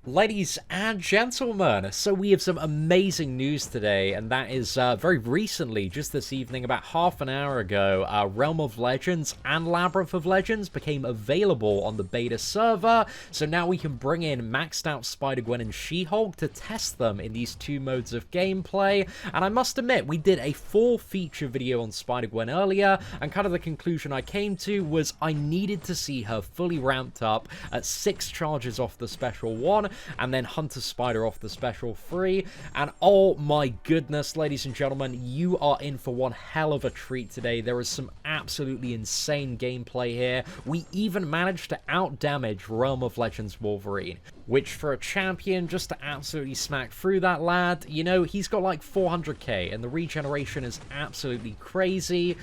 Ladies and gentlemen, so we have some amazing news today, and that is very recently, just this evening, about half an hour ago, Realm of Legends and Labyrinth of Legends became available on the beta server, so now we can bring in maxed out Spider-Gwen and She-Hulk to test them in these two modes of gameplay, and I must admit, we did a full feature video on Spider-Gwen earlier, and kind of the conclusion I came to was I needed to see her fully ramped up at 6 charges off the special 1, and then Hunter Spider off the special 3, and oh my goodness, ladies and gentlemen, you are in for one hell of a treat today. There is some absolutely insane gameplay here. We even managed to out-damage Realm of Legends Wolverine, which for a champion, just to absolutely smack through that lad, you know, he's got like 400k, and the regeneration is absolutely crazy.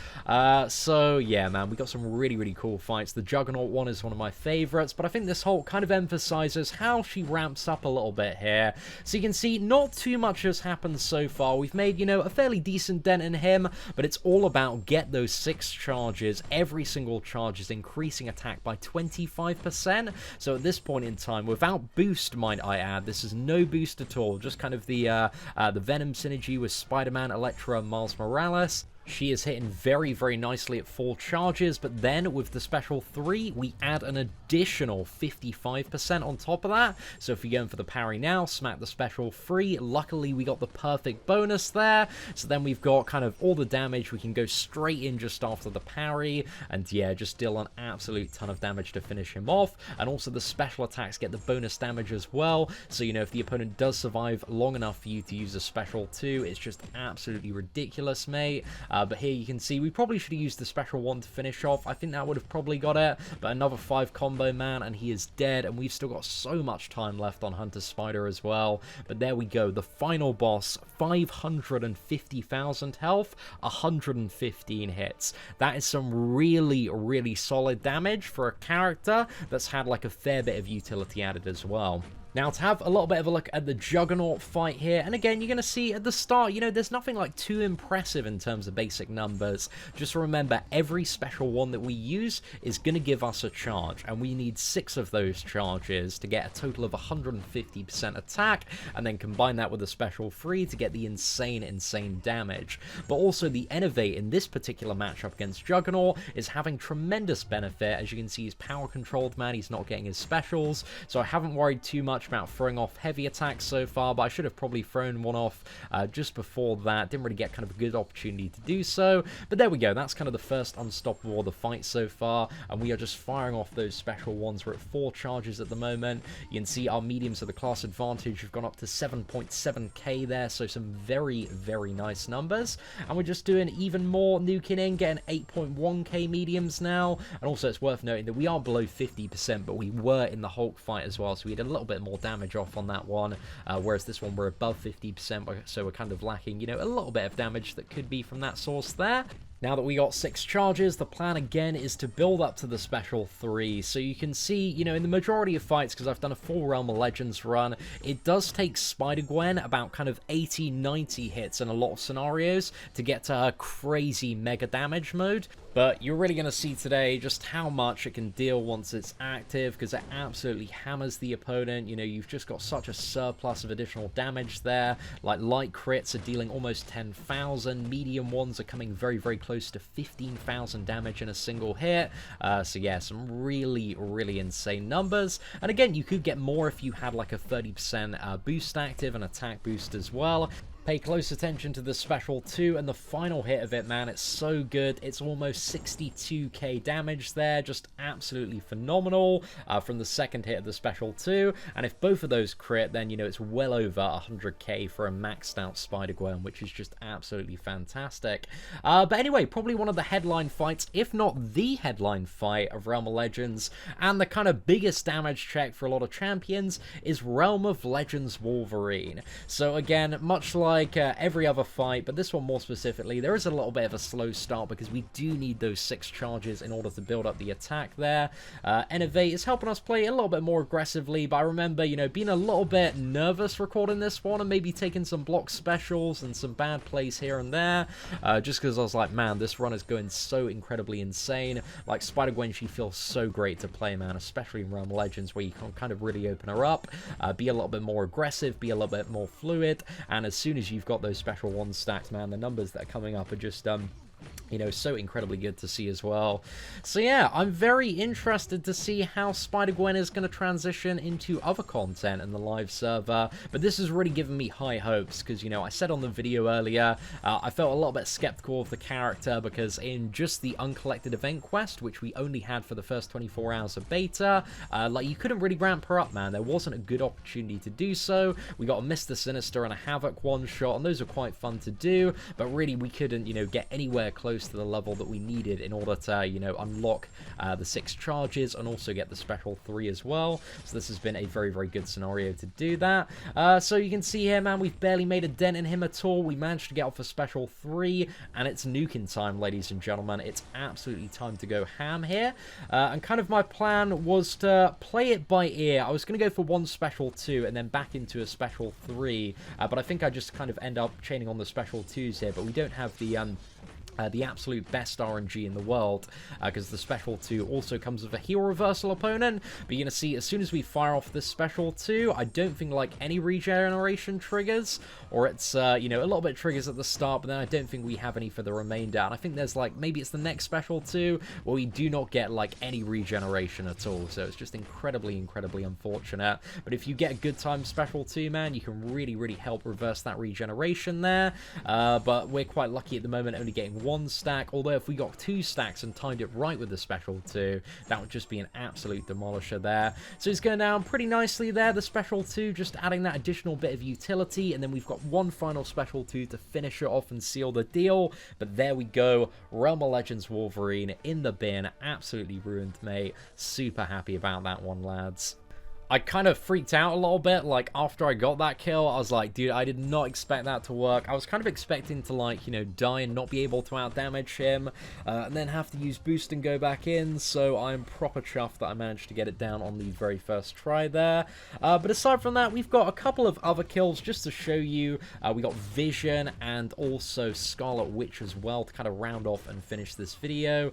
So yeah, man, we got some really cool fights. The Juggernaut one is one of my favorites, but I think this whole kind of emphasizes how she ramps up a little bit here. So you can see not too much has happened so far. We've made, you know, a fairly decent dent in him, but it's all about get those 6 charges. Every single charge is increasing attack by 25%. So at this point in time, without boost, might I add, this is no boost at all, just kind of the Venom synergy with Spider-Man, Elektra, and Miles Morales. She is hitting very nicely at 4 charges, but then with the special 3, we add an additional 55% on top of that. So if you're going for the parry now, smack the special 3. Luckily, we got the perfect bonus there. So then we've got kind of all the damage. We can go straight in just after the parry, and yeah, just deal an absolute ton of damage to finish him off. And also the special attacks get the bonus damage as well. So, you know, if the opponent does survive long enough for you to use a special 2, it's just absolutely ridiculous, mate. But here you can see we probably should have used the special 1 to finish off. I think that would have probably got it. But another 5 combo, man, and he is dead. And we've still got so much time left on Hunter Spider as well. But there we go. The final boss, 550,000 health, 115 hits. That is some really solid damage for a character that's had like a fair bit of utility added as well. Now, to have a little bit of a look at the Juggernaut fight here, and again, you're going to see at the start, you know, there's nothing like too impressive in terms of basic numbers. Just remember, every special 1 that we use is going to give us a charge, and we need 6 of those charges to get a total of 150% attack, and then combine that with a special 3 to get the insane damage. But also, the Innovate in this particular matchup against Juggernaut is having tremendous benefit. As you can see, he's power controlled, man, he's not getting his specials, so I haven't worried too much about throwing off heavy attacks so far, but I should have probably thrown one off just before that. Didn't really get kind of a good opportunity to do so, but there we go. That's kind of the first unstoppable of the fight so far, and we are just firing off those special 1s. We're at 4 charges at the moment. You can see our mediums of the class advantage have gone up to 7.7k there, so some very nice numbers, and we're just doing even more nuking in, getting 8.1k mediums now. And also it's worth noting that we are below 50%, but we were in the Hulk fight as well, so we had a little bit more damage off on that one, whereas this one we're above 50%, so we're kind of lacking, you know, a little bit of damage that could be from that source there. Now that we got 6 charges, the plan again is to build up to the special 3. So you can see, you know, in the majority of fights, because I've done a full Realm of Legends run, it does take Spider-Gwen about kind of 80-90 hits in a lot of scenarios to get to her crazy mega damage mode. But you're really going to see today just how much it can deal once it's active, because it absolutely hammers the opponent. You know, you've just got such a surplus of additional damage there. Like light crits are dealing almost 10,000. Medium ones are coming very close to 15,000 damage in a single hit. So yeah, some really insane numbers. And again, you could get more if you had like a 30% boost active and attack boost as well. Pay close attention to the special 2 and the final hit of it, man. It's so good. It's almost 62k damage there. Just absolutely phenomenal from the second hit of the special 2. And if both of those crit, then, you know, it's well over 100k for a maxed out Spider-Gwen, which is just absolutely fantastic. But anyway, probably one of the headline fights, if not the headline fight of Realm of Legends, and the kind of biggest damage check for a lot of champions, is Realm of Legends Wolverine. So again, much like like every other fight, but this one more specifically, there is a little bit of a slow start because we do need those 6 charges in order to build up the attack there. Innovate is helping us play a little bit more aggressively, but I remember, you know, being a little bit nervous recording this one and maybe taking some block specials and some bad plays here and there, just because I was like, man, this run is going so incredibly insane. Like, Spider-Gwen, she feels so great to play, man, especially in Realm of Legends, where you can kind of really open her up, be a little bit more aggressive, be a little bit more fluid, and as soon as you've got those special 1 stacks, man, the numbers that are coming up are just you know, so incredibly good to see as well. So yeah, I'm very interested to see how Spider-Gwen is going to transition into other content in the live server, but this has really given me high hopes, because, you know, I said on the video earlier, I felt a little bit skeptical of the character, because in just the uncollected event quest, which we only had for the first 24 hours of beta, like, you couldn't really ramp her up, man. There wasn't a good opportunity to do so. We got a Mr. Sinister and a Havoc one-shot, and those are quite fun to do, but really we couldn't, you know, get anywhere close to the level that we needed in order to, you know, unlock the 6 charges and also get the special 3 as well. So this has been a very, very good scenario to do that. So you can see here, man, we've barely made a dent in him at all. We managed to get off a special 3, and it's nuking time, ladies and gentlemen. It's absolutely time to go ham here. And kind of my plan was to play it by ear. I was going to go for 1 special 2 and then back into a special 3, but I think I just kind of end up chaining on the special 2s here, but we don't have the absolute best RNG in the world, because the special 2 also comes with a heal reversal opponent. But you're going to see, as soon as we fire off this special 2, I don't think, like, any regeneration triggers, or it's, you know, a little bit triggers at the start, but then I don't think we have any for the remainder. And I think there's, like, maybe it's the next special 2 where we do not get, like, any regeneration at all. So it's just incredibly, incredibly unfortunate. But if you get a good time special 2, man, you can really, really help reverse that regeneration there. But we're quite lucky at the moment, only getting 1 stack, although if we got 2 stacks and timed it right with the special 2, that would just be an absolute demolisher there. So it's going down pretty nicely there, the special 2, just adding that additional bit of utility, and then we've got 1 final special 2 to finish it off and seal the deal. But there we go, Realm of Legends Wolverine in the bin, absolutely ruined, mate. Super happy about that one, lads. I kind of freaked out a little bit, like, after I got that kill. I was like, dude, I did not expect that to work. I was kind of expecting to, like, you know, die and not be able to out-damage him, and then have to use boost and go back in, so I'm proper chuffed that I managed to get it down on the very first try there. But aside from that, we've got a couple of other kills just to show you. We got Vision and also Scarlet Witch as well to kind of round off and finish this video.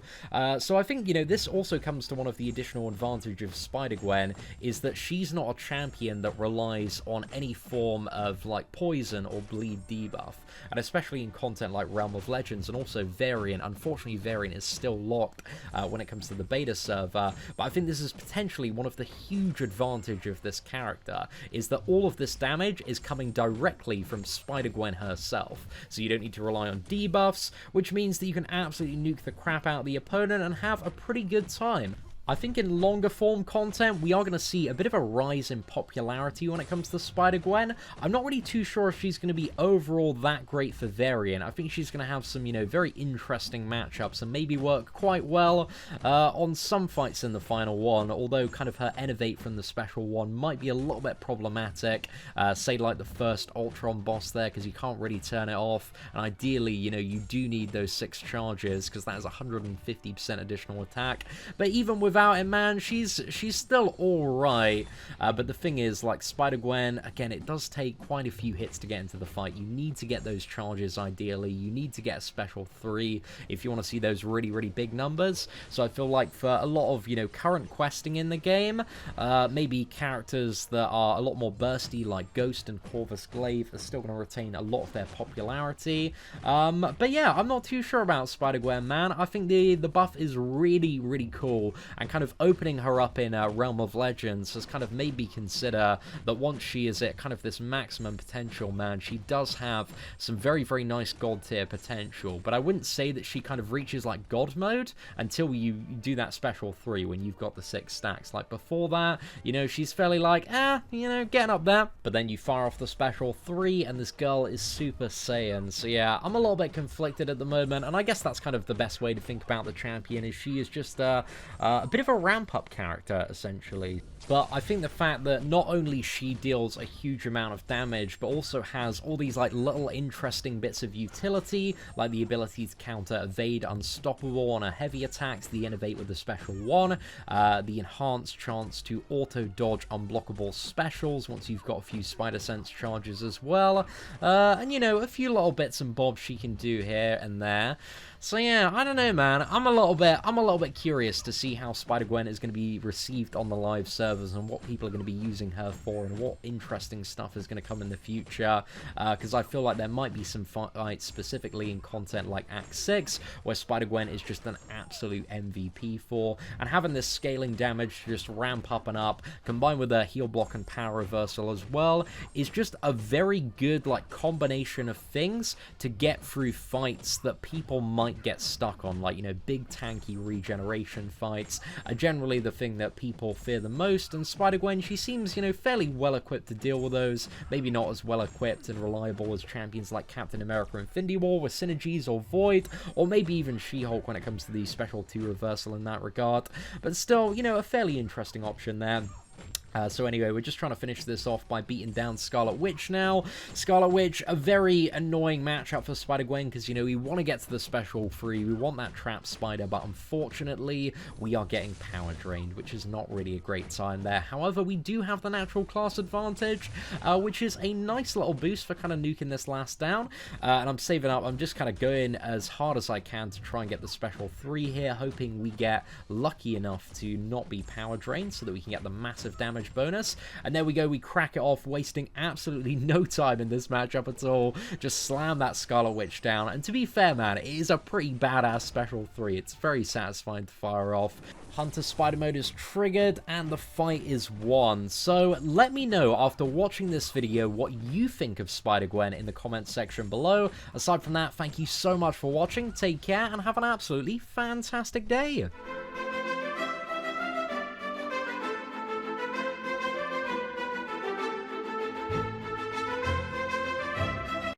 So I think, you know, this also comes to one of the additional advantages of Spider-Gwen, is that she's not a champion that relies on any form of, like, poison or bleed debuff, and especially in content like Realm of Legends and also Variant. Unfortunately, Variant is still locked when it comes to the beta server, but I think this is potentially one of the huge advantages of this character, is that all of this damage is coming directly from Spider-Gwen herself, so you don't need to rely on debuffs, which means that you can absolutely nuke the crap out of the opponent and have a pretty good time. I think in longer form content, we are going to see a bit of a rise in popularity when it comes to Spider-Gwen. I'm not really too sure if she's going to be overall that great for Variant. I think she's going to have some, you know, very interesting matchups and maybe work quite well on some fights in the final one, although kind of her Innovate from the special one might be a little bit problematic. Say like the first Ultron boss there, because you can't really turn it off, and ideally, you know, you do need those 6 charges, because that is 150% additional attack. But even with it, man, she's still alright, but the thing is, like, Spider-Gwen, again, it does take quite a few hits to get into the fight. You need to get those charges, ideally. You need to get a special 3 if you want to see those really, really big numbers. So I feel like for a lot of, you know, current questing in the game, maybe characters that are a lot more bursty, like Ghost and Corvus Glaive, are still going to retain a lot of their popularity. But yeah, I'm not too sure about Spider-Gwen, man. I think the buff is really, really cool, and kind of opening her up in Realm of Legends has kind of made me consider that once she is at kind of this maximum potential, man, she does have some very, very nice god tier potential, but I wouldn't say that she kind of reaches like god mode until you do that special 3 when you've got the 6 stacks. Like before that, you know, she's fairly like, you know, getting up there, but then you fire off the special 3 and this girl is Super Saiyan. So yeah, I'm a little bit conflicted at the moment, and I guess that's kind of the best way to think about the champion, is she is just a bit of a ramp-up character, essentially. But I think the fact that not only she deals a huge amount of damage, but also has all these like little interesting bits of utility, like the ability to counter evade unstoppable on her heavy attacks, the innovate with the special one, the enhanced chance to auto dodge unblockable specials once you've got a few spider sense charges as well, and you know, a few little bits and bobs she can do here and there. So yeah, I don't know, man. I'm a little bit curious to see how Spider-Gwen is going to be received on the live servers and what people are going to be using her for and what interesting stuff is going to come in the future. Because I feel like there might be some fights specifically in content like Act 6 where Spider-Gwen is just an absolute MVP for, and having this scaling damage just ramp up and up, combined with a heal block and power reversal as well, is just a very good like combination of things to get through fights that people might get stuck on, like, you know, big tanky regeneration fights are generally the thing that people fear the most, and Spider-Gwen, she seems, you know, fairly well equipped to deal with those, maybe not as well equipped and reliable as champions like Captain America Infinity War with synergies or Void, or maybe even She-Hulk when it comes to the Special 2 reversal in that regard, but still, you know, a fairly interesting option there. So anyway, we're just trying to finish this off by beating down Scarlet Witch now. Scarlet Witch, a very annoying matchup for Spider-Gwen because, you know, we want to get to the Special 3, we want that Trap Spider, but unfortunately, we are getting power drained, which is not really a great sign there. However, we do have the natural class advantage, which is a nice little boost for kind of nuking this last down, and I'm saving up, I'm just kind of going as hard as I can to try and get the Special 3 here, hoping we get lucky enough to not be power drained so that we can get the massive damage bonus. And there we go, we crack it off, wasting absolutely no time in this matchup at all. Just slam that Scarlet Witch down, and to be fair, man, it is a pretty badass Special 3. It's very satisfying to fire off. Hunter Spider Mode is triggered, and the fight is won. So let me know after watching this video what you think of Spider-Gwen in the comments section below. Aside from that, thank you so much for watching, take care, and have an absolutely fantastic day.